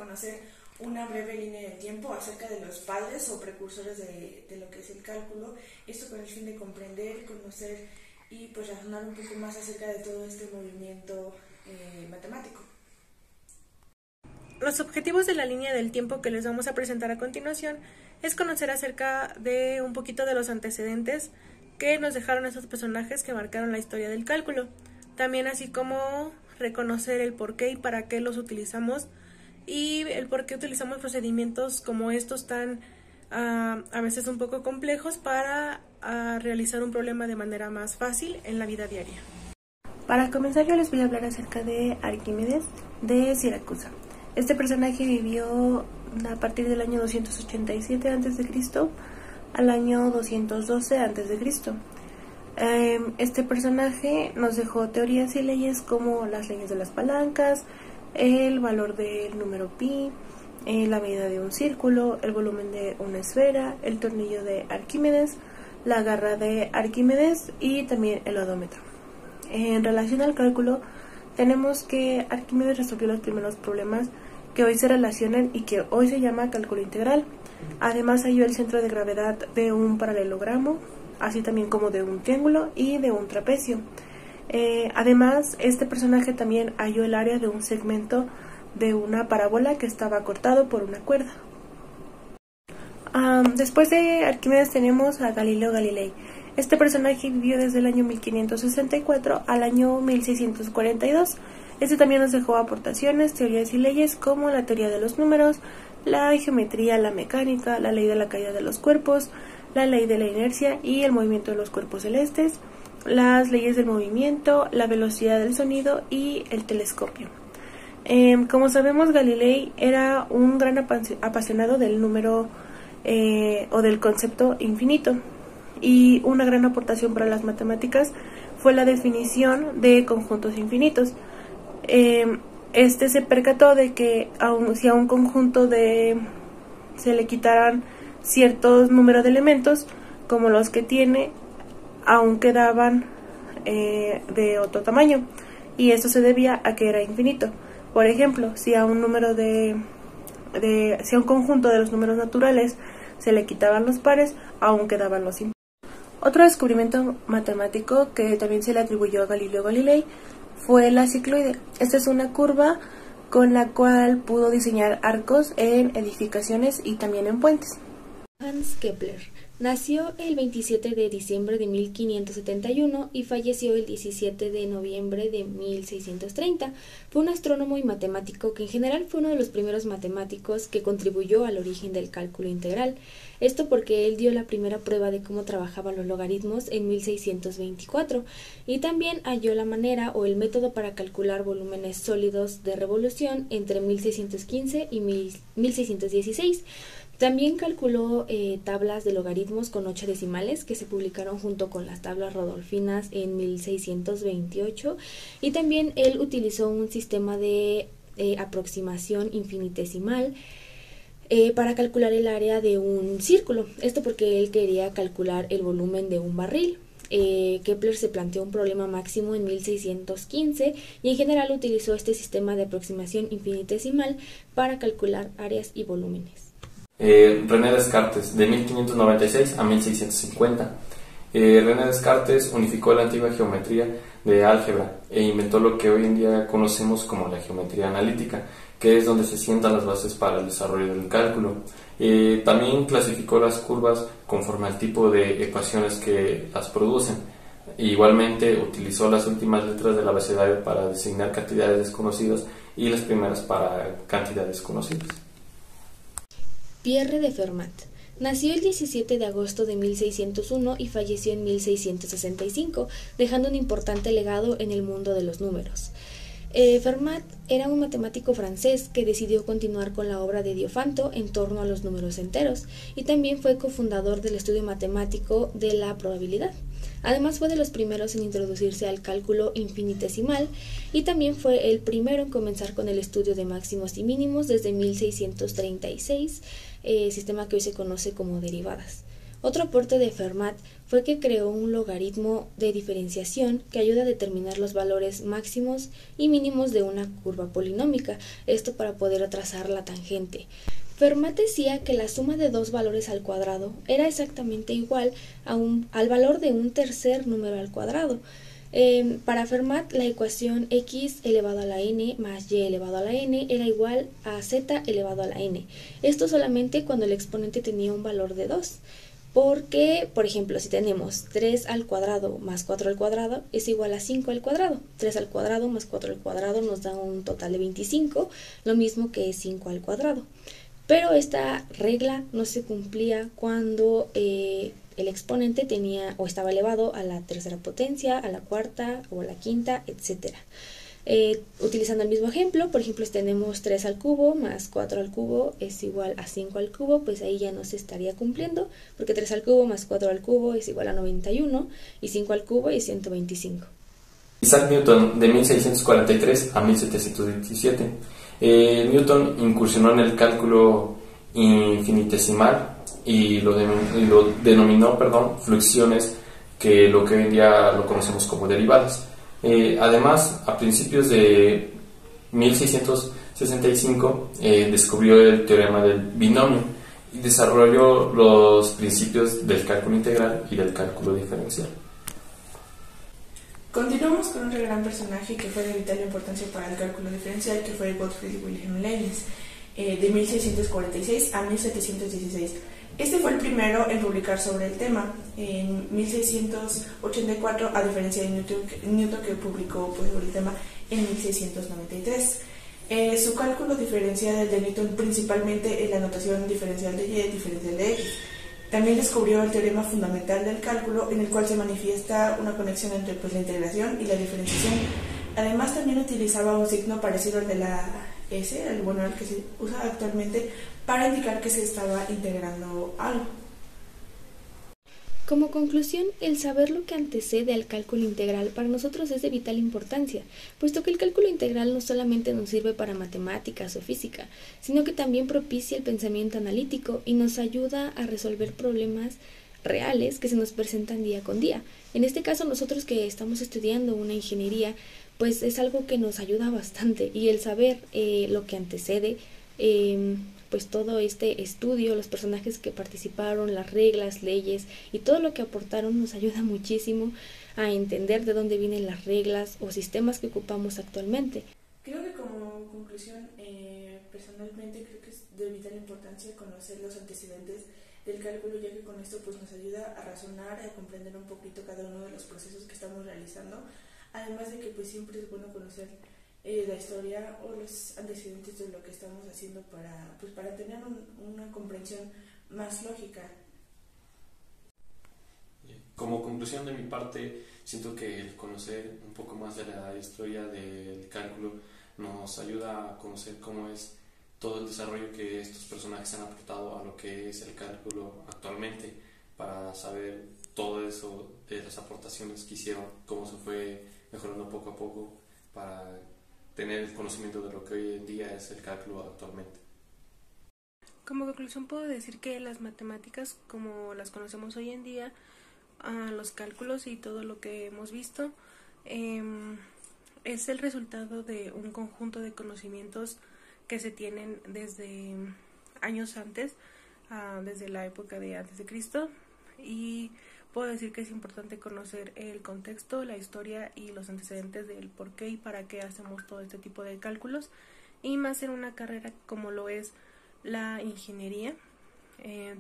conocer una breve línea de tiempo acerca de los padres o precursores de lo que es el cálculo, esto con el fin de comprender, conocer y pues razonar un poco más acerca de todo este movimiento matemático. Los objetivos de la línea del tiempo que les vamos a presentar a continuación es conocer acerca de un poquito de los antecedentes que nos dejaron esos personajes que marcaron la historia del cálculo, también así como reconocer el por qué y para qué los utilizamos y el por qué utilizamos procedimientos como estos tan a veces un poco complejos para realizar un problema de manera más fácil en la vida diaria. Para comenzar yo les voy a hablar acerca de Arquímedes de Siracusa. Este personaje vivió a partir del año 287 a.C. al año 212 a.C. Este personaje nos dejó teorías y leyes como las leyes de las palancas, el valor del número pi, la medida de un círculo, el volumen de una esfera, el tornillo de Arquímedes, la garra de Arquímedes y también el odómetro. En relación al cálculo, tenemos que Arquímedes resolvió los primeros problemas que hoy se relacionan y que hoy se llama cálculo integral. Además halló el centro de gravedad de un paralelogramo, así también como de un triángulo y de un trapecio. Además, este personaje también halló el área de un segmento de una parábola que estaba cortado por una cuerda. Después de Arquímedes tenemos a Galileo Galilei. Este personaje vivió desde el año 1564 al año 1642. Este también nos dejó aportaciones, teorías y leyes como la teoría de los números, la geometría, la mecánica, la ley de la caída de los cuerpos, la ley de la inercia y el movimiento de los cuerpos celestes, las leyes del movimiento, la velocidad del sonido y el telescopio. Como sabemos, Galilei era un gran apasionado del número o del concepto infinito, y una gran aportación para las matemáticas fue la definición de conjuntos infinitos. Este se percató de que si a un conjunto se le quitaran ciertos números de elementos, como los que tiene, aún quedaban de otro tamaño, y esto se debía a que era infinito. Por ejemplo, si a un conjunto de los números naturales se le quitaban los pares, aún quedaban los impares. Otro descubrimiento matemático que también se le atribuyó a Galileo Galilei fue la cicloide. Esta es una curva con la cual pudo diseñar arcos en edificaciones y también en puentes. Hans Kepler nació el 27 de diciembre de 1571 y falleció el 17 de noviembre de 1630. Fue un astrónomo y matemático que en general fue uno de los primeros matemáticos que contribuyó al origen del cálculo integral. Esto porque él dio la primera prueba de cómo trabajaban los logaritmos en 1624 y también halló la manera o el método para calcular volúmenes sólidos de revolución entre 1615 y 1616. También calculó tablas de logaritmos con 8 decimales que se publicaron junto con las tablas rodolfinas en 1628, y también él utilizó un sistema de aproximación infinitesimal para calcular el área de un círculo. Esto porque él quería calcular el volumen de un barril. Kepler se planteó un problema máximo en 1615 y en general utilizó este sistema de aproximación infinitesimal para calcular áreas y volúmenes. René Descartes, de 1596 a 1650. René Descartes unificó la antigua geometría de álgebra e inventó lo que hoy en día conocemos como la geometría analítica, que es donde se sientan las bases para el desarrollo del cálculo. También clasificó las curvas conforme al tipo de ecuaciones que las producen. Igualmente utilizó las últimas letras del abecedario para designar cantidades desconocidas y las primeras para cantidades conocidas. Pierre de Fermat nació el 17 de agosto de 1601 y falleció en 1665, dejando un importante legado en el mundo de los números. Fermat era un matemático francés que decidió continuar con la obra de Diofanto en torno a los números enteros, y también fue cofundador del estudio matemático de la probabilidad. Además fue de los primeros en introducirse al cálculo infinitesimal y también fue el primero en comenzar con el estudio de máximos y mínimos desde 1636, sistema que hoy se conoce como derivadas. Otro aporte de Fermat fue que creó un logaritmo de diferenciación que ayuda a determinar los valores máximos y mínimos de una curva polinómica, esto para poder trazar la tangente. Fermat decía que la suma de dos valores al cuadrado era exactamente igual al valor de un tercer número al cuadrado. Para Fermat, la ecuación x elevado a la n más y elevado a la n era igual a z elevado a la n. Esto solamente cuando el exponente tenía un valor de 2. Porque, por ejemplo, si tenemos 3 al cuadrado más 4 al cuadrado es igual a 5 al cuadrado. 3 al cuadrado más 4 al cuadrado nos da un total de 25, lo mismo que 5 al cuadrado. Pero esta regla no se cumplía cuando el exponente tenía o estaba elevado a la tercera potencia, a la cuarta o a la quinta, etc. Utilizando el mismo ejemplo, por ejemplo, si tenemos 3 al cubo más 4 al cubo es igual a 5 al cubo, pues ahí ya no se estaría cumpliendo, porque 3 al cubo más 4 al cubo es igual a 91 y 5 al cubo es 125. Isaac Newton, de 1643 a 1727. Newton incursionó en el cálculo infinitesimal y lo denominó fluxiones, que lo que hoy en día lo conocemos como derivadas. Además, a principios de 1665 descubrió el teorema del binomio y desarrolló los principios del cálculo integral y del cálculo diferencial. Continuamos con otro gran personaje que fue de vital importancia para el cálculo diferencial, que fue Gottfried Wilhelm Leibniz, de 1646 a 1716. Este fue el primero en publicar sobre el tema, en 1684, a diferencia de Newton que publicó sobre el tema en 1693. Su cálculo diferencia del de Newton principalmente en la notación diferencial de y, diferencial de x. También descubrió el teorema fundamental del cálculo, en el cual se manifiesta una conexión entre la integración y la diferenciación. Además, también utilizaba un signo parecido al de la S, el que se usa actualmente, para indicar que se estaba integrando algo. Como conclusión, el saber lo que antecede al cálculo integral para nosotros es de vital importancia, puesto que el cálculo integral no solamente nos sirve para matemáticas o física, sino que también propicia el pensamiento analítico y nos ayuda a resolver problemas reales que se nos presentan día con día. En este caso, nosotros que estamos estudiando una ingeniería, pues es algo que nos ayuda bastante, y el saber lo que antecede, pues todo este estudio, los personajes que participaron, las reglas, leyes y todo lo que aportaron nos ayuda muchísimo a entender de dónde vienen las reglas o sistemas que ocupamos actualmente. Creo que como conclusión, personalmente creo que es de vital importancia conocer los antecedentes del cálculo, ya que con esto pues nos ayuda a razonar, a comprender un poquito cada uno de los procesos que estamos realizando, además de que pues siempre es bueno conocer la historia o los antecedentes de lo que estamos haciendo para tener una comprensión más lógica. Como conclusión de mi parte, siento que el conocer un poco más de la historia del cálculo nos ayuda a conocer cómo es todo el desarrollo que estos personajes han aportado a lo que es el cálculo actualmente, para saber todo eso de las aportaciones que hicieron, cómo se fue mejorando poco a poco para tener el conocimiento de lo que hoy en día es el cálculo actualmente. Como conclusión puedo decir que las matemáticas, como las conocemos hoy en día, los cálculos y todo lo que hemos visto, es el resultado de un conjunto de conocimientos que se tienen desde años antes, desde la época de antes de Cristo, y puedo decir que es importante conocer el contexto, la historia y los antecedentes del por qué y para qué hacemos todo este tipo de cálculos, y más en una carrera como lo es la ingeniería.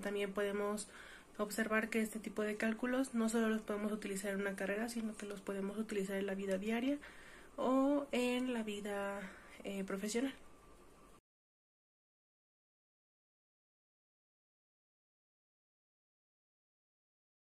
También podemos observar que este tipo de cálculos no solo los podemos utilizar en una carrera, sino que los podemos utilizar en la vida diaria o en la vida profesional.